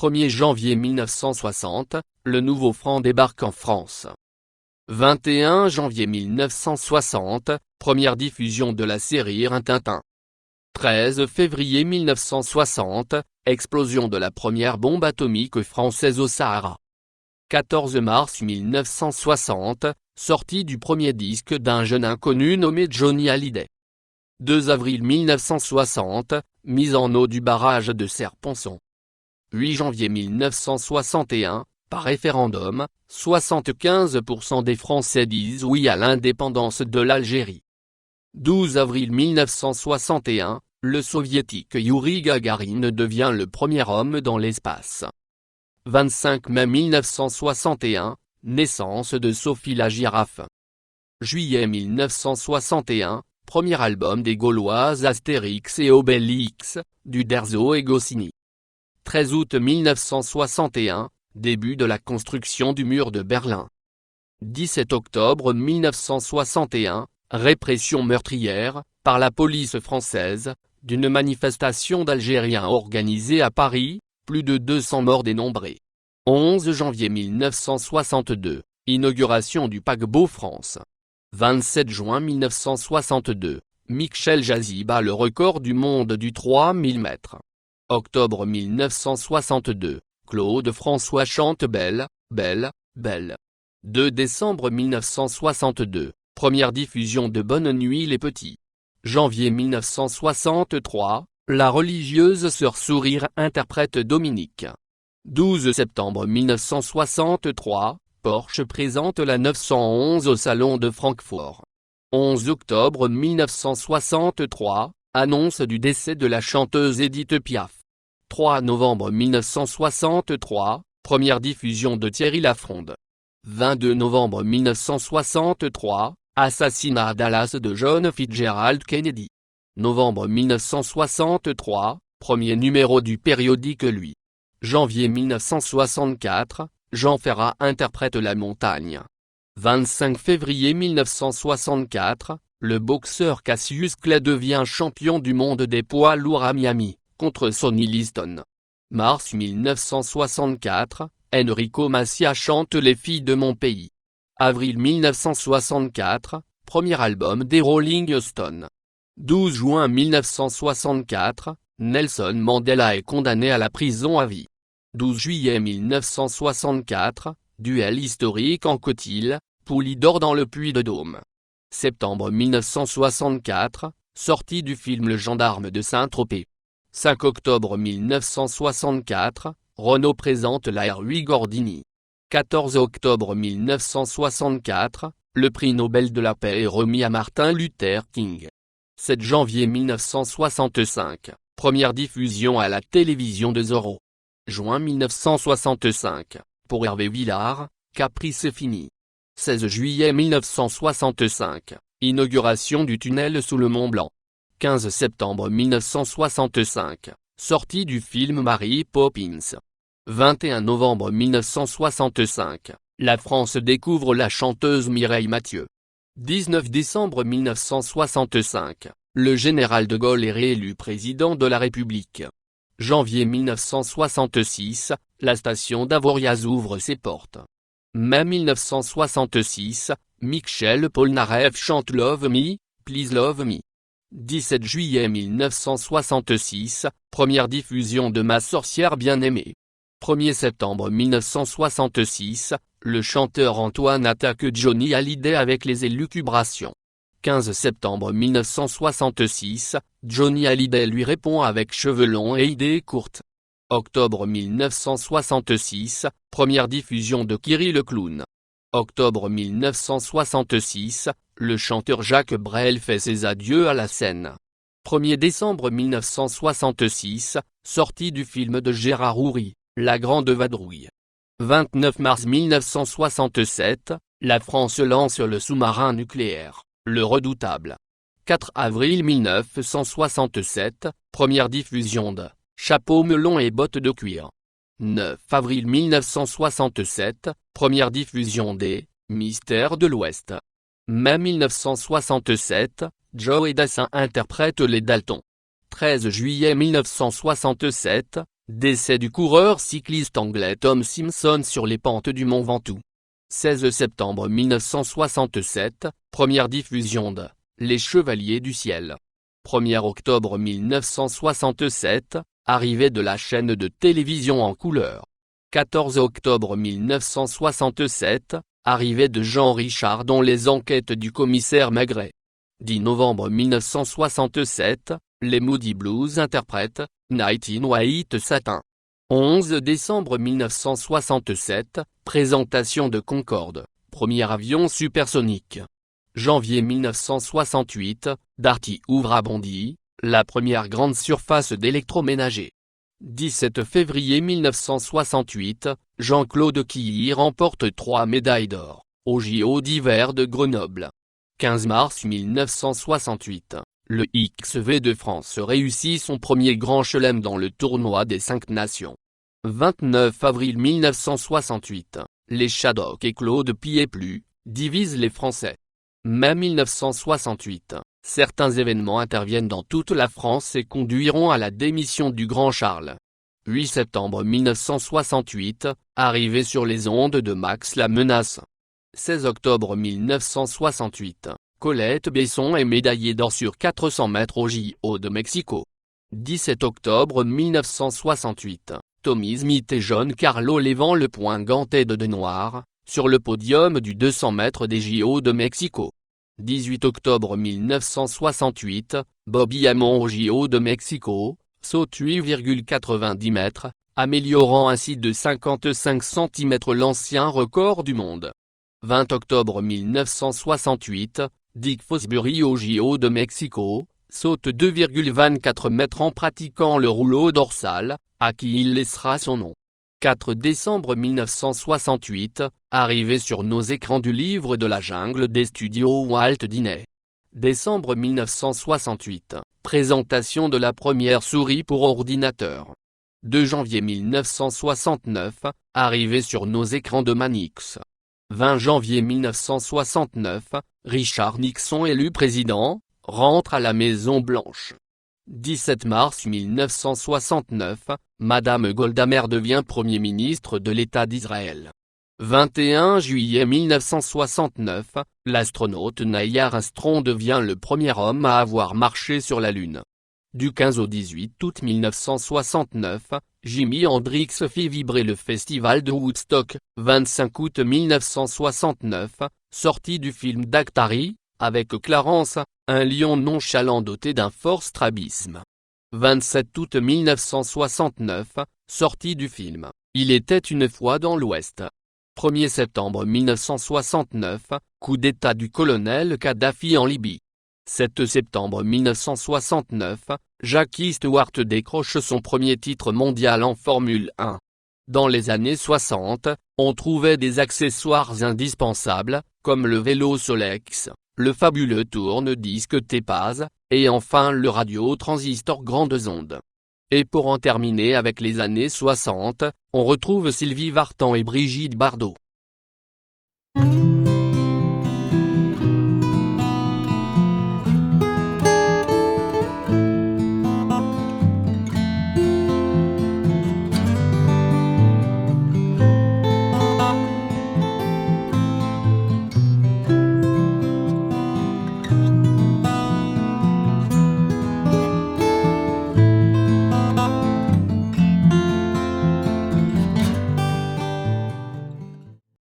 1er janvier 1960, le nouveau franc débarque en France. 21 janvier 1960, première diffusion de la série Rin-Tin-Tin. 13 février 1960, explosion de la première bombe atomique française au Sahara. 14 mars 1960, sortie du premier disque d'un jeune inconnu nommé Johnny Hallyday. 2 avril 1960, mise en eau du barrage de Serre-Ponçon. 8 janvier 1961, par référendum, 75% des Français disent oui à l'indépendance de l'Algérie. 12 avril 1961, le soviétique Youri Gagarin devient le premier homme dans l'espace. 25 mai 1961, naissance de Sophie la girafe. Juillet 1961, premier album des Gauloises Astérix et Obélix, d'Uderzo et Goscinny. 13 août 1961, début de la construction du mur de Berlin. 17 octobre 1961, répression meurtrière, par la police française, d'une manifestation d'Algériens organisée à Paris, plus de 200 morts dénombrés. 11 janvier 1962, inauguration du paquebot France. 27 juin 1962, Michel Jazzy bat le record du monde du 3000 mètres. Octobre 1962, Claude François chante Belle, Belle, Belle. 2 décembre 1962, première diffusion de Bonne nuit les petits. Janvier 1963, la religieuse sœur Sourire interprète Dominique. 12 septembre 1963, Porsche présente la 911 au Salon de Francfort. 11 octobre 1963, annonce du décès de la chanteuse Édith Piaf. 3 novembre 1963, première diffusion de Thierry Lafronde. 22 novembre 1963, assassinat à Dallas de John Fitzgerald Kennedy. Novembre 1963, premier numéro du périodique Lui. Janvier 1964, Jean Ferrat interprète La Montagne. 25 février 1964, le boxeur Cassius Clay devient champion du monde des poids lourds à Miami, contre Sonny Liston. Mars 1964, Enrico Macias chante Les filles de mon pays. Avril 1964, premier album des Rolling Stones. 12 juin 1964, Nelson Mandela est condamné à la prison à vie. 12 juillet 1964, duel historique en Cotil, Poulidor dans le Puy-de-Dôme. Septembre 1964, sortie du film Le Gendarme de Saint-Tropez. 5 octobre 1964, Renault présente la R8 Gordini. 14 octobre 1964, le prix Nobel de la paix est remis à Martin Luther King. 7 janvier 1965, première diffusion à la télévision de Zorro. Juin 1965, pour Hervé Villard, Caprice fini. 16 juillet 1965, inauguration du tunnel sous le Mont Blanc. 15 septembre 1965, sortie du film Mary Poppins. 21 novembre 1965, la France découvre la chanteuse Mireille Mathieu. 19 décembre 1965, le général de Gaulle est réélu président de la République. Janvier 1966, la station d'Avoriaz ouvre ses portes. Mai 1966, Michel Polnareff chante Love Me, Please Love Me. 17 juillet 1966, première diffusion de Ma sorcière bien-aimée. 1er septembre 1966, le chanteur Antoine attaque Johnny Hallyday avec les élucubrations. 15 septembre 1966, Johnny Hallyday lui répond avec cheveux longs et idées courtes. Octobre 1966, première diffusion de Kiri le clown. Octobre 1966, le chanteur Jacques Brel fait ses adieux à la scène. 1er décembre 1966, sortie du film de Gérard Houry, La Grande Vadrouille. 29 mars 1967, la France lance le sous-marin nucléaire, le Redoutable. 4 avril 1967, première diffusion de Chapeau melon et bottes de cuir. 9 avril 1967, première diffusion des Mystères de l'Ouest. Mai 1967, Joe Dassin interprète les Daltons. 13 juillet 1967, Décès du coureur cycliste anglais Tom Simpson sur les pentes du Mont Ventoux. 16 septembre 1967, première diffusion de « Les Chevaliers du Ciel ». 1er octobre 1967, arrivée de la chaîne de télévision en couleur. 14 octobre 1967, arrivée de Jean Richard dans les enquêtes du commissaire Maigret. 10 novembre 1967, les Moody Blues interprètent « Night in White Satin ». 11 décembre 1967, présentation de Concorde, premier avion supersonique. Janvier 1968, Darty ouvre à Bondy, la première grande surface d'électroménager. 17 février 1968, Jean-Claude Killy remporte 3 médailles d'or, aux JO d'hiver de Grenoble. 15 mars 1968, le XV de France réussit son premier grand chelem dans le tournoi des 5 nations. 29 avril 1968, les Shadocks et Claude Pieplu divisent les Français. Mai 1968, certains événements interviennent dans toute la France et conduiront à la démission du Grand Charles. 8 septembre 1968, arrivée sur les ondes de Max la Menace. 16 octobre 1968, Colette Besson est médaillée d'or sur 400 mètres au JO de Mexico. 17 octobre 1968, Tommy Smith et John Carlo Lévent le point ganté de noir, sur le podium du 200 mètres des JO de Mexico. 18 octobre 1968, Bobby Hamon au JO de Mexico, saute 8,90 mètres, améliorant ainsi de 55 cm l'ancien record du monde. 20 octobre 1968, Dick Fosbury au JO de Mexico, saute 2,24 mètres en pratiquant le rouleau dorsal, à qui il laissera son nom. 4 décembre 1968, arrivée sur nos écrans du livre de la jungle des studios Walt Disney. Décembre 1968, présentation de la première souris pour ordinateur. 2 janvier 1969, arrivée sur nos écrans de Manix. 20 janvier 1969, Richard Nixon élu président, rentre à la Maison Blanche. 17 mars 1969, Madame Golda Meir devient Premier ministre de l'État d'Israël. 21 juillet 1969, l'astronaute Neil Armstrong devient le premier homme à avoir marché sur la Lune. Du 15 au 18 août 1969, Jimi Hendrix fit vibrer le festival de Woodstock. 25 août 1969, sortie du film Daktari, avec Clarence, un lion nonchalant doté d'un fort strabisme. 27 août 1969, sortie du film « Il était une fois dans l'Ouest ». 1er septembre 1969, coup d'état du colonel Kadhafi en Libye. 7 septembre 1969, Jackie Stewart décroche son premier titre mondial en Formule 1. Dans les années 60, on trouvait des accessoires indispensables, comme le vélo Solex, le fabuleux tourne-disque Tepaz, et enfin le radio-transistor grandes ondes. Et pour en terminer avec les années 60, on retrouve Sylvie Vartan et Brigitte Bardot.